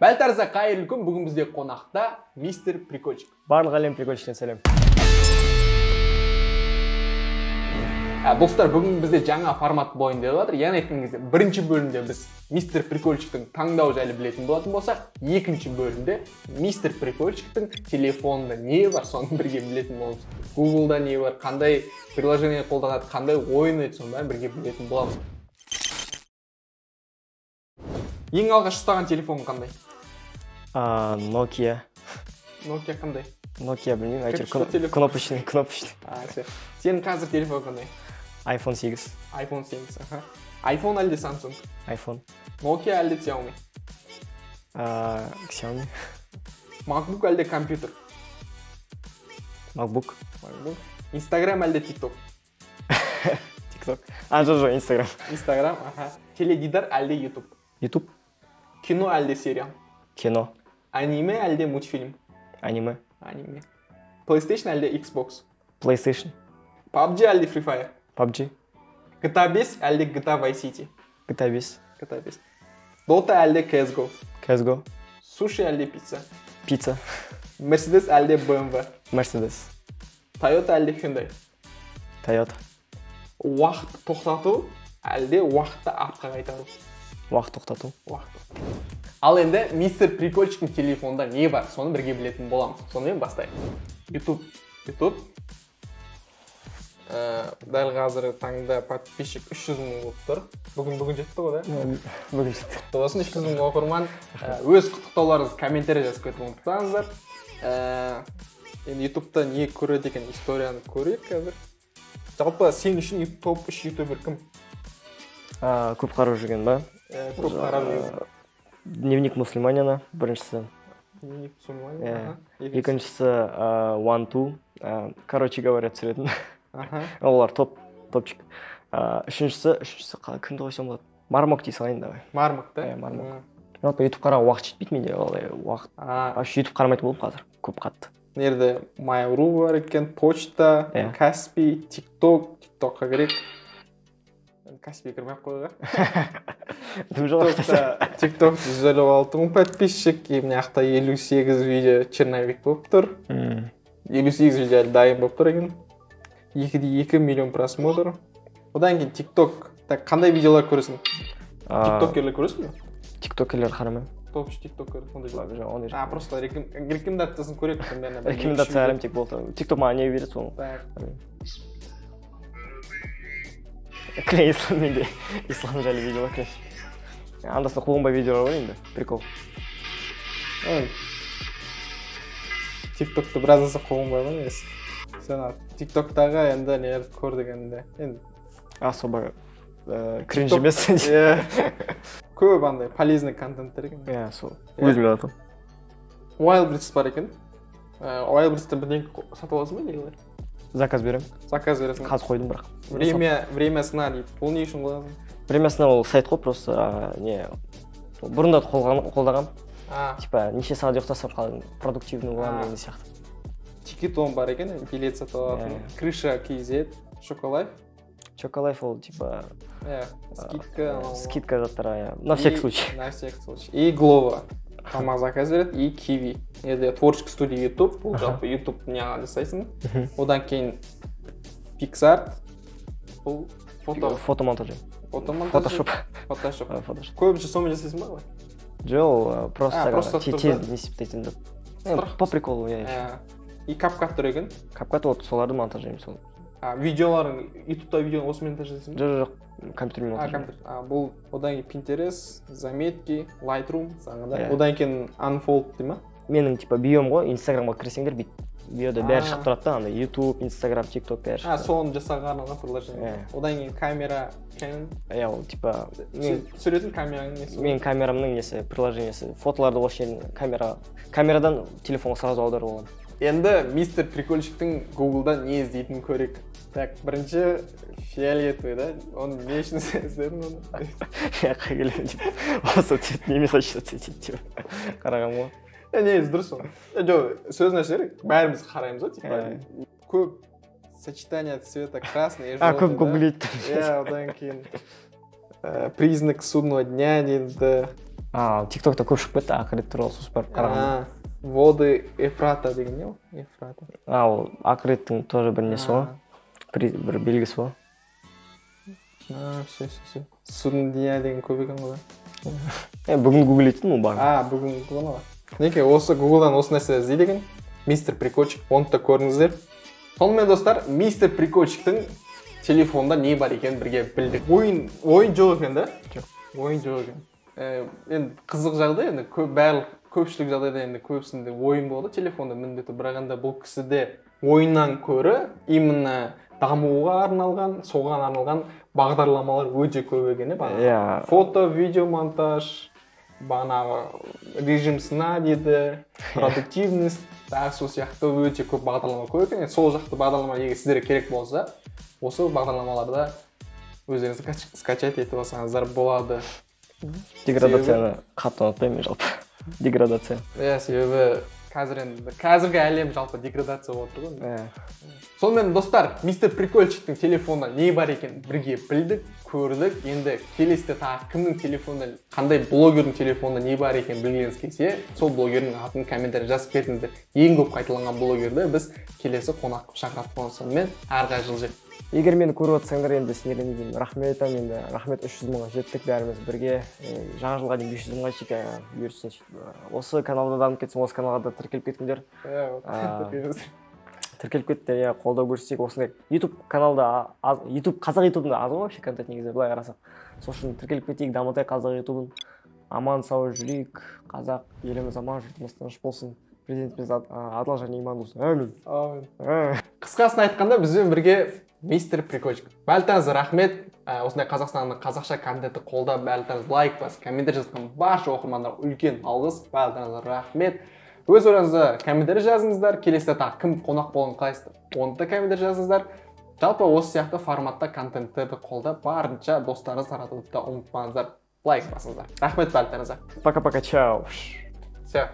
Бәлтарза қайырлы күн, бүгін бізде қонақта мистер Прикольчик. Барлық әлем Прикольчиктен сәлем. Достар, бүгін бізде жаңа формат бойында жатыр. Яғни айтқан кезде, бірінші бөлімде біз мистер Прикольчиктің таңдау жайлы білетін болатын болсақ, екінші бөлімде мистер Прикольчиктің телефонында не бар, соны бірге білетін боламыз. Google'да не бар, қандай приложение қолданады, қандай ойын еді, соны бірге білетін боламыз. Ең алғаш ұстаған телефон қандай? Nokia. Nokia қандай? Nokia білмеймін, әйтеуір кнопочный. Сенің қазір телефон қандай? iPhone 8. iPhone 8, аха. iPhone әлде Samsung? iPhone. Nokia әлде Xiaomi? Xiaomi. MacBook әлде компьютер? MacBook. Instagram әлде TikTok? TikTok. Жоқ, Instagram. Instagram, аха. Теледидар әлде YouTube? YouTube. Кино әлде сериал? Кино. Аниме әлде мультфильм? Аниме. Аниме. PlayStation әлде Xbox? PlayStation. PUBG әлде Free Fire? PUBG. GTA 5 әлде GTA Vice City? GTA 5. GTA 5. Dota әлде CSGO? CSGO. Sushi әлде pizza? Pizza. Mercedes әлде BMW? Mercedes. Toyota әлде Hyundai? Toyota. Уақыт тоқтату әлде уақытты артқа қайтару? Уақыт тоқтату. Ал енді мистер Прикольчиктің телефонында не бар, соны бірге білетін боламыз. Сонымен бастайық. YouTube. Дәл қазір таңда подписчик 300 мың болып тұр. Бүгін жетті ғой, да? Бүгін жетті. Құттықтасын 300 мың оқырман. Өз құттықтауларыңызды комментария жазып кетіп ұмытпаңыздар. Енді YouTube'да не көреді екен историяны көрейік қазір. Жалпы сен үшін топ 3 ютубер кім? Көп қарап жүрген ба? Көп қарап жүрген. Дневник мусульманина, біріншісі. Дневник мусульманина. Екіншісі One Two. Короче говоря, түсіретін. Олар топчик. Үшіншісі кімді қойсам болады? Мармок дей салайын, давай. Мармок, да? Мармок. Жалпы YouTube қарауға уақыт жетпейді менде, олай уақыт. YouTube қарамайтын болдым қазір, көп қатты. Нерде Mail.ru бар екен, почта, Каспи, TikTokқа керек. Каспи кірмеп қойға. TikTok 156 мың подписчик, мына жақта 58 видео черновик болып тұр. 58 видео дайын болып тұр екен. 2 миллион просмотр. Одан кейін TikTok. Қандай видеолар көресің? TikTokерлер көресің бе? TikTokерлер қарамаймын. Топ-үш TikTokер. Просто рекомендациясын көрек. Рекомендация қараймын тек болды. TikTok маған не береді соны? Клей ислам менде. Ислам жайлы видеолар клей. Андаса қуғынбай видеолар бар енді. Прикол. TikTok'ты біраз аса қуғынбай бар емес. Сен TikTok'тағы енді нелер көрдік енді. Особо кринж емес. Көп андай полезный контенттер екен. Сол. Өзім жатым. Wildberries бар екен. Wildberries'ті бірден сатып аласың ба не? Заказ беремін. Заказ бересің. Қазір қойдым бірақ. Времясына дейді. Ол не үшін қойасың? Времясына ол сайт қой, просто бұрында қолдаған. Типа неше сағат ұйықтасам қалдым, продуктивный боламын деген сияқты. Тикетон бар екен, билет сатып алатын. Крыша KZ, Шоколайф. Шоколайф ол типа скидка заттар, на всякий случай. На всякий случай. И Glovo. Тамақ заказ береді, и Kiwi. Енді творческий студия YouTube, бұл жалпы YouTube неға жасайсың. Одан кейін Pixart, бұл фотомонтаж. Photoshop. Көбінше сомен жасайсың ба? Жоқ, просто тез не септейтін зат. По приколу, И CapCut тұр екен. CapCut вот соларды монтажаймын сол. Видеоларың, YouTube'да видеоны осымен монтаждайсың ба? Жоқ, компьютермен монтажаймын. Бұл одан кейін Pinterest, заметки, Lightroom, одан кейін Unfold дей ма? Менің типа биом ғой, Instagramға кірсеңдер биода бәрі шығып тұрады да, YouTube, Instagram, TikTok бәрі шығып. Соны жасауға арналған приложение. Одан кейін камера, Canon. Ол типа түсіретін камераның несі? Менің камерамның несі, приложениесі. Фотоларды осы жерден камерадан телефонға сразу аударып аламын. Енді мистер Прикольчиктің Google'да не іздейтінін көрейік. Так, бірінші фиолетовый, да? Оны не үшін іздедің оны? Қай келемін деп. Осы цвет немес ашты цвет. Қарағам ғой. Негізі дұрыс ол. Жоқ, сөзін ашырық, бәріміз қараймыз ғой, типа. Көп сочетание цвета красный и желтый. Көп гуглить. Одан кейін признак судного дня дейді. тиктокта көп шығып кетті ақырет туралы сосын барып қарағанда. Воды Ефрата деген не ол? Ефрата. Ол ақыреттің тоже бір несі ғой, бір белгісі ғой. Все. Судндия деген көп екен ғой. Бүгін гуглейтін ол бар. Бүгін гуглана бар. Неке осы гуглдан осы нәрсе іздейді екен. Мистер Прикольчик, оны да көріңіздер. Сонымен достар, мистер Прикольчиктің телефонда не бар екенін бірге білдік. Ойын жоқ екен да? Жоқ. Ойын жоқ екен. Енді қызық жағдай, енді көпшілік жағдайда енді көбісінде ойын болады телефонда міндетті, бірақ енді бұл кісіде ойыннан көрі именно дамуға арналған, соған арналған бағдарламалар өте көп екен. Фото, видео монтаж, бағанағы режим сна дейді, продуктивность, сол сияқты өте көп бағдарлама көп екен. Сол жақты бағдарлама егер сіздерге керек болса, осы бағдарламаларда өздеріңіз скачать етіп алсаңыздар болады. Деградацияны қатты ұнатпаймын жалпы. Деградация. Себебі қазіргі әлем жалпы деградация болып тұр ғой. Сонымен достар, мистер Прикольчиктің телефонда не бар екен бірге білдік, көрдік. Енді келесіде тағы кімнің телефонда, қандай блогердің телефонда не бар екен білгіңіз келсе, сол блогердің атын комментарий жазып кетіңіздер. Ең көп қайталанған блогерді біз келесі қонақ қылып шақыратын сонымен әрі жылжып. Егер мені көріп отырсаңдар, енді сендерге не деймін, рахмет, енді рахмет, 300 мыңға жеттік бәріміз бірге. Жаңа жылға дейін 500 мыңға бұйырсын. Осы каналда дамып кетсін, осы каналға да тіркеліп кетіңдер. Тіркеліп кетті, қолдау көрсетсек, осындай YouTube каналда, қазақ ютубында аз ғой вообще контент негізі, былай қарасақ. Сол үшін тіркеліп кетейік, дамытайық қазақ ютубын. Аман сау жүрейік, қазақ еліміз аман, жұртымыз тыныш болсын. Президентіміз адал және иманды болсын. Әмин. Қысқасын айтқанда бізбен бірге мистер Прикольчик. Бәріңізге рахмет. Осындай Қазақстанның қазақша контентті қолдап, бәріңіз лайк басып, комментарий жазған барша оқырмандарға үлкен алғыс. Бәріңізге рахмет. Өз ораңызда комментарий жазыңыздар. Келесіде тағы кім қонақ болғанын қалайсыздар, оны да комментарий жазыңыздар. Жалпы осы сияқты форматта контенттерді қолдап, барынша достарыңыз таратуды да ұмытпаңыздар. Лайк басыңыздар. Рахмет бәріңізге. Пока-пока, чао. Все.